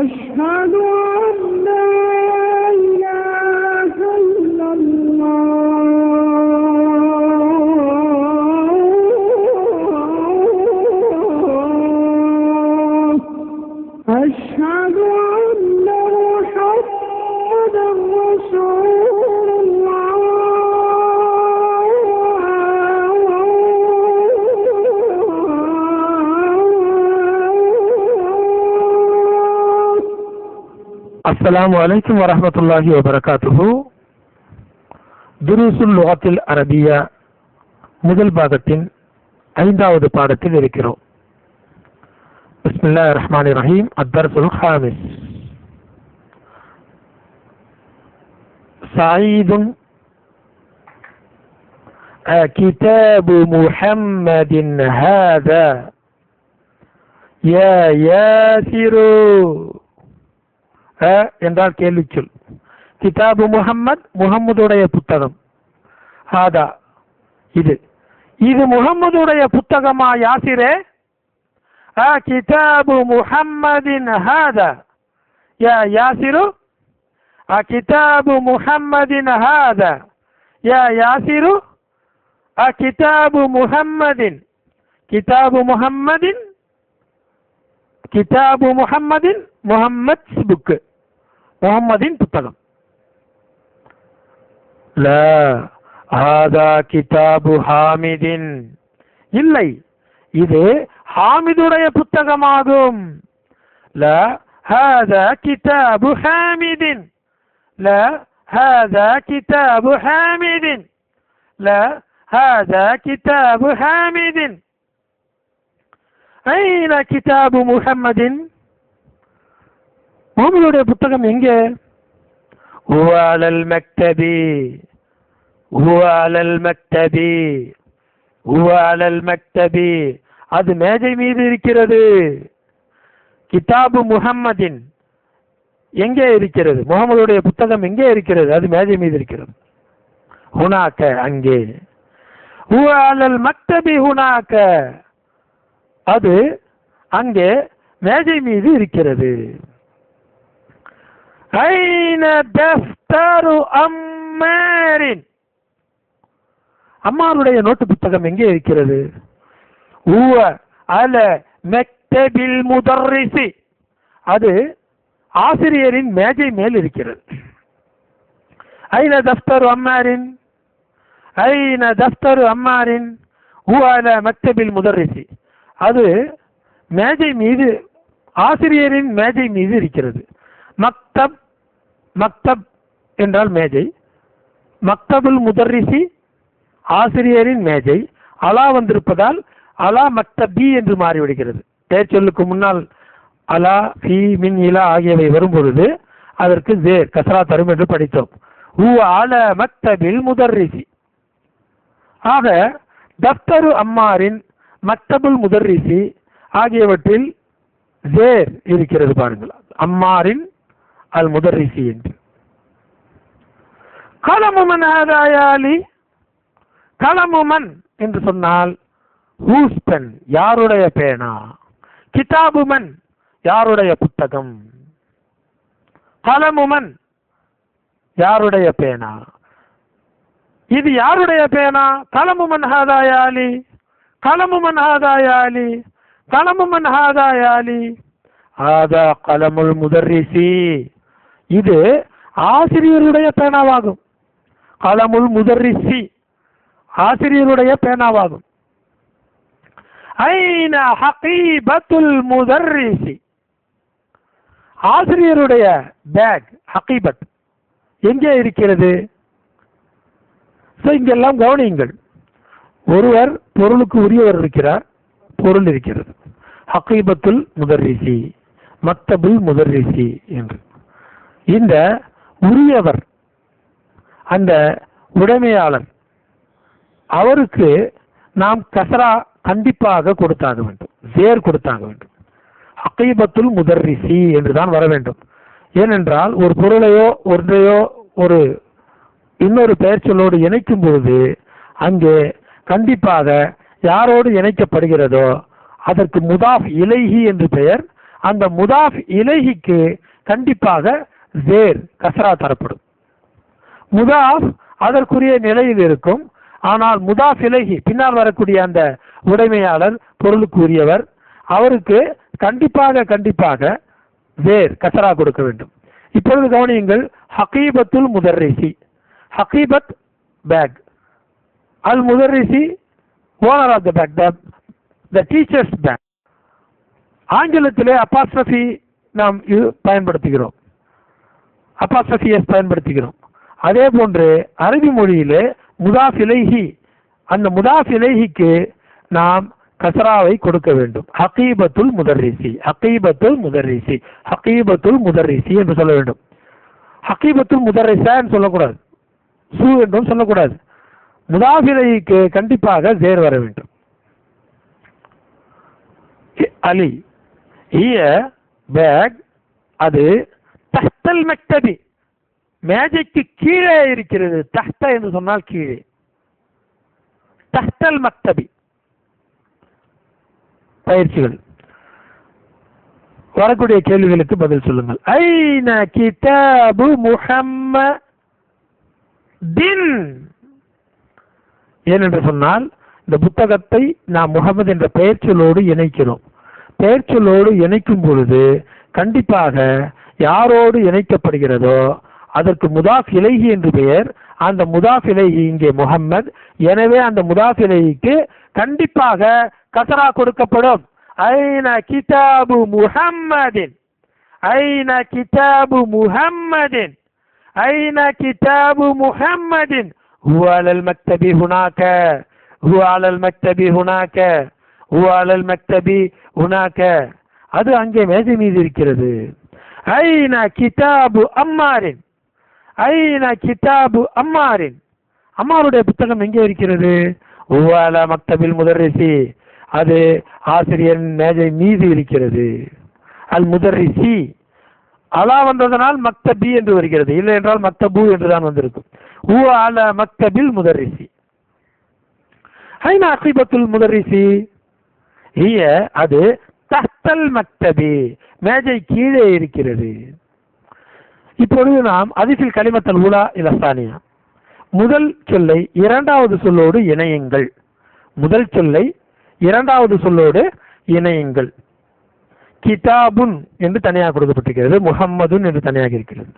أشهد أن لا إله إلا الله أشهد أن محمدا رسول الله السلام عليكم ورحمة الله وبركاته. துருசுல் லுகத்தில் அரபியா முதல் பாகத்தின் 5வது பாடத்தில் இருக்கிறோம். பிஸ்மில்லாஹிர் ரஹ்மானிர் ரஹீம். அத்தர்சுல் ஹாமிஸ். சயீதுன் கிதாபு முஹம்மதின் ஹாதா யா யாசிரு என்றால் கேள்விச்சொல். கிதாபு முஹம்மத், முஹம்மதுடைய புத்தகம். ஹாதா இது, இது முஹம்மதுடைய புத்தகமா யாசிரே? கிதாபு முஹம்மதின் ஹாதா யா யாசிரு. கிதாபு முஹம்மதின் ஹாதா யா யாசிரு. கிதாபு முஹம்மதின், கிதாபு முஹம்மதின், கிதாபு முஹம்மதின், முஹம்மத் புக், முஹம்மதின் புத்தகம். லா ஹாதா கிதாபு ஹாமிதின், இல்லை இது ஹாமிதுடைய புத்தகமாகும். லா ஹாதா கிதாபு ஹாமிதின், லா ஹாதா கிதாபு ஹாமிதின், லா ஹாதா கிதாபு ஹாமிதின். ஐன கிதாபு முஹம்மதின், முஹம்மதுடைய புத்தகம் எங்கே? ஹுவ அலல் மக்தபி, ஹுவ அலல் மக்தபி, ஹுவ அலல் மக்தபி, அது மேஜை மீது இருக்கிறது. கிதாபு முஹம்மதின் எங்கே இருக்கிறது? முஹம்மதுடைய புத்தகம் எங்கே இருக்கிறது? அது மேஜை மீது இருக்கிறது. ஹுனாக அங்கே. ஹுவ அலல் மக்தபி ஹுனாக, அது அங்கே மேஜை மீது இருக்கிறது. ஐன தஃப்தரு அம்மாரின், அம்மாருடைய நோட்டு புத்தகம் எங்கே இருக்கிறது? ஹுவ அல மக்தபில் முதர்ரிசி, அது ஆசிரியரின் மேஜை மேல் இருக்கிறது. ஐன தஃப்தரு அம்மாரின், ஐன தஃப்தரு அம்மாரின் ஹுவ அல மக்தபில் முதர்ரிசி, அது மேஜை மீது, ஆசிரியரின் மேஜை மீது இருக்கிறது. மக்தப், மக்தப் என்றால் மேஜை. மக்தபுல் முதர்ரிசி ஆசிரியரின் மேஜை. அலா வந்திருப்பதால் அலா மக்தபி என்று மாறிவிடுகிறது. பெயர் சொல்லுக்கு முன்னால் அலா, ஃபி, மின், இலா ஆகியவை வரும் பொழுது அதற்கு ஜேர் கஸ்ரா தரும் என்று படித்தோம். ஹுவ அல மக்தபில் முதர்ரிசி. ஆக தஃப்தரு அம்மாரின், மக்தபுல் முதர்ரிசி ஆகியவற்றில் ஜேர் இருக்கிறது பாருங்கள். அம்மாரின் அல் முதர்ரிசி என்று. கலமுமன் ஹாதாயாலி, கலமுமன் என்று சொன்னால் ஹூஸ் பென், யாருடைய பேனா. கிதாபுமன், யாருடைய புத்தகம். கலமுமன், யாருடைய பேனா. இது யாருடைய பேனா? கலமுமன் ஹாதாயாலி, கலமுமன் ஹாதாயாலி, கலமுமன் ஹாதாயாலி. ஹாதா கலமுல் முதர்ரிசி, இது ஆசிரியருடைய பேனாவாகும். கலமுல் முதர்ரிசி ஆசிரியருடைய பேனாவாகும். ஐன ஹகீபத்துல் முதர்ரிசி, ஆசிரியருடைய பேக் ஹகீபத் எங்கே இருக்கிறது? இங்கெல்லாம் கவனியுங்கள். ஒருவர் பொருளுக்கு உரியவர் இருக்கிறார், பொருள் இருக்கிறது. ஹகீபத்துல் முதர்ரிசி, மக்தபுல் முதர்ரிசி என்று. இந்த உரியவர், அந்த உடைமையாளர், அவருக்கு நாம் கசரா கண்டிப்பாக கொடுத்தாக வேண்டும், ஜேர் கொடுத்தாக வேண்டும். ஹகீபத்துல் முதர்ரிசி என்றுதான் வர வேண்டும். ஏனென்றால் ஒரு பொருளையோ ஒன்றையோ ஒரு இன்னொரு பெயர் சொல்லோடு இணைக்கும் பொழுது அங்கே கண்டிப்பாக யாரோடு இணைக்கப்படுகிறதோ அதற்கு முதாஃப் இலைஹி என்று பெயர், அந்த முதாஃப் இலைஹிக்கு கண்டிப்பாக ஜேர் கஸ்ரா தரப்படும். முதாஃப் அதற்குரிய நிலையில் இருக்கும். ஆனால் முதாஃப் இலைஹி பின்னால் வரக்கூடிய அந்த உடைமையாளர், பொருளுக்கு உரியவர், அவருக்கு கண்டிப்பாக ஜேர் கஸ்ரா கொடுக்க வேண்டும். இப்பொழுது கவனியுங்கள், ஹகீபத்துல் முதர்ரிசி, ஹகீபத் பேக், அல் முதர்ரிசி owner of the bag, the teacher's bag. ஆங்கிலத்திலே அப்பாஸ்ட்ரஃபி நாம் பயன்படுத்துகிறோம், அப்பாஸ்ட்ரஃபியஸ் பயன்படுத்துகிறோம். அதே போன்று அரபி மொழியிலே முதாஃப் இலைஹி, அந்த முதாஃப் இலைஹிக்கு நாம் கஸ்ராவை கொடுக்க வேண்டும். ஹகீபத்துல் முதர்ரிசி, ஹகீபத்துல் முதர்ரிசி, ஹகீபத்துல் முதர்ரிசி என்று சொல்ல வேண்டும். ஹகீபத்துல் முதர்ரிசா என்று சொல்லக்கூடாது, சு என்றும் சொல்லக்கூடாது. முதாஃப் இலைஹிக்கு கண்டிப்பாக ஜேர் வர வேண்டும். அலி ஹிய பேக், அது தஹ்தல் மக்தபி, மேஜைக்கு கீழே இருக்கிறது. தஹ்த என்று சொன்னால் கீழே, தஹ்தல் மக்தபி. பயிற்சிகள், வரக்கூடிய கேள்விகளுக்கு பதில் சொல்லுங்கள். ஐன கிதாபு முஹம்மதின், ஏனென்று சொன்னால் இந்த புத்தகத்தை நாம் முகமது என்ற பெயர் சொல்லோடு இணைக்கிறோம். பெயர் சொல்லோடு இணைக்கும் பொழுது கண்டிப்பாக யாரோடு இணைக்கப்படுகிறதோ அதற்கு முதாஃப் இலைஹி என்று பெயர். அந்த முதாஃப் இலைஹி இங்கே முஹம்மத், எனவே அந்த முதாஃப் இலைஹிக்கு கண்டிப்பாக கஸ்ரா கொடுக்கப்படும். ஐன கிதாபு முஹம்மதின், ஐன கிதாபு முஹம்மதின், ஐன கிதாபு முஹம்மதின், ஹுவ அலல் மக்தபி ஹுனாக, ஹுவ அலல் மக்தபி ஹுனாக, ஹுவ அலல் மக்தபி ஹுனாக, அது அங்கே மேஜை மீது இருக்கிறது. ஐன கிதாபு அம்மாரின், ஐன கிதாபு அம்மாரின், அம்மாருடைய புத்தகம் எங்கே இருக்கிறது? ஹுவ அலா மக்தபில் முதர்ரிசி, அது ஆசிரியர் மேஜை மீது இருக்கிறது. அல் முதர்ரிசி, அலா வந்ததனால் மக்தபி என்று வருகிறது, இல்லை என்றால் மக்தபு என்றுதான் வந்திருக்கும். ஹுவ அலா மக்தபில் முதர்ரிசி. ஐன அகீபத்துல் முதர்ரிசி, ஹிய, அது தஹ்தல் மக்தபி, மேஜை கீழே இருக்கிறது. இப்பொழுது நாம் அதிஃபில் கலிமத்தல் ஊலா இலசானியா, முதல் சொல்லை இரண்டாவது சொல்லோடு இணையுங்கள். முதல் சொல்லை இரண்டாவது சொல்லோடு இணையுங்கள். கிதாபுன் என்று தனியாக கொடுக்கப்பட்டிருக்கிறது, முஹம்மதுன் என்று தனியாக இருக்கிறது.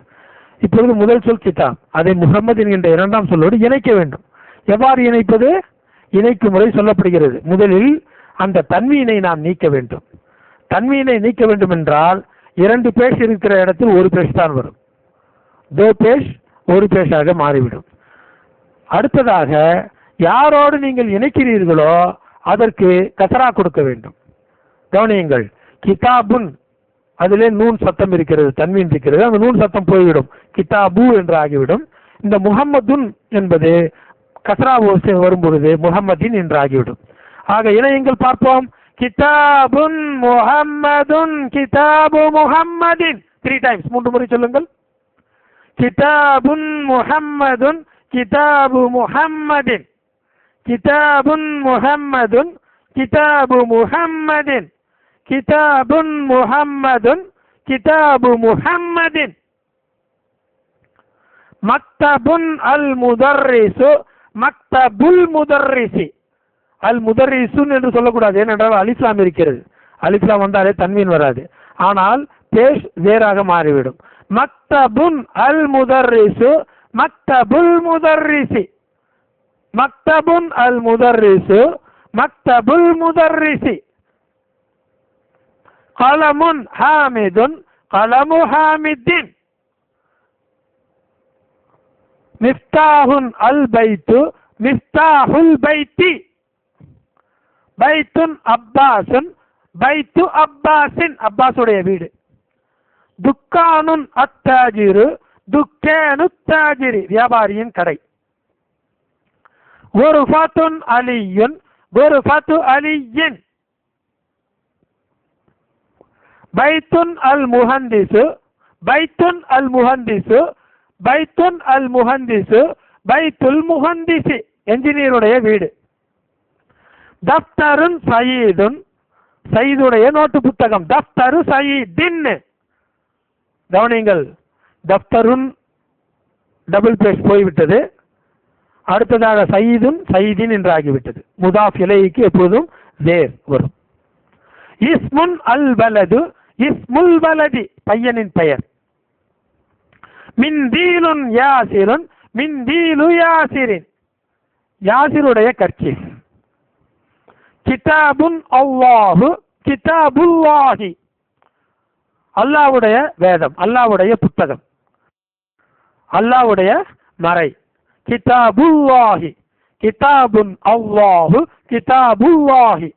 இப்பொழுது முதல் சொல் கிதாப், அதை முஹம்மது என்கின்ற இரண்டாம் சொல்லோடு இணைக்க வேண்டும். எவ்வாறு இணைப்பது? இணைக்கும் முறை சொல்லப்படுகிறது. முதலில் அந்த தன்வீனை நாம் நீக்க வேண்டும். தன்வீனை நீக்க வேண்டும் என்றால் இரண்டு பேஷ் இருக்கிற இடத்தில் ஒரு பேஷ் தான் வரும், தோ பேஷ் ஒரு பேஷாக மாறிவிடும். அடுத்ததாக யாரோடு நீங்கள் இணைக்கிறீர்களோ அதற்கு கசரா கொடுக்க வேண்டும். கவனியுங்கள், கிதாபுன், அதிலே நூன் சத்தம் இருக்கிறது, தன்வீன் இருக்கிறது, அந்த நூன் சத்தம் போய்விடும், கிதாபு என்று ஆகிவிடும். இந்த முஹம்மதுன் என்பது கசரா வரும் பொழுது முஹம்மதின் என்று ஆகிவிடும். ஆக இணையங்கள் பார்ப்போம். கிதாபுன் முஹம்மதுன், கிதாபு முஹம்மதின், 3 times, 3 முறை சொல்லுங்கள். கிதாபுன் முஹம்மதுன், கிதாபு முஹம்மதின், கிதாபுன் முஹம்மதுன், கிதாபு முஹம்மதின், கிதாபுன் முஹம்மதுன், கிதாபு முஹம்மதின். மக்தபுன் அல் முதர்ரிசு, மக்தபுல் முதர்ரிசி. அல் முதர்ரிசுன் என்று சொல்லக்கூடாது, ஏனென்றால் அலிஸ்லாம் இருக்கிறது. அலிஸ்லாம் வந்தாலே தன்வீன் வராது, ஆனால் பேஷ் ஜேராக மாறிவிடும். மக்தபுன் அல் முதர்ரிசு, மக்தபுல் முதர்ரிசி, மக்தபுன் அல் முதர்ரிசு, மக்தபுல் முதர்ரிசி. கலமுன் ஹாமிதுன், கலமு ஹாமித்தின். மிஃப்தாஹுன் அல் பைத்து, மிஃப்தாஹுல் பைத்தி. பைத்துன் அப்பாசுன், பைத்து அப்பாசின், அப்பாசுடைய வீடு. துக்கானுன் அத்தாஜிரு, துக்கேனு தாஜிரி, வியாபாரியின் கடை. குர்ஃபத்துன் அலியுன், குர்ஃபத்து அலியின். பைத்துன் அல் முஹந்திசு, பைத்துன் அல் முஹந்திசு, பைத்துன் அல் முஹந்திசு, பைத்துல் முஹந்திசி, என்ஜினியருடைய வீடு. தப்தருன் சயீதுன், சயீதுடைய நோட்டு புத்தகம். தஃப்தரு சயீதின். கவனிங்கள், தஃப்தருன் டபுள் பேஸ் போய்விட்டது. அடுத்ததாக சயீதுன் சயீதின் என்று ஆகிவிட்டது. முதாஃப் இலைக்கு எப்போதும் ஜேர் வரும். இஸ்முன் அல் வலது இஸ்முல் வலதி, பையனின் பெயர். மின் தீலுன் யாசிருன் மின் தீலு யாசிரின், யாசிருடைய கர்ச்சீஃப். கிதாபுன் அல்லாஹு கிதாபுல்லாஹி, அல்லாஹ்வுடைய வேதம், அல்லாஹ்வுடைய புத்தகம், அல்லாஹ்வுடைய மறை. கிதாபுல்லாஹி கிதாபுன் அல்லாஹு கிதாபுல்லாஹி.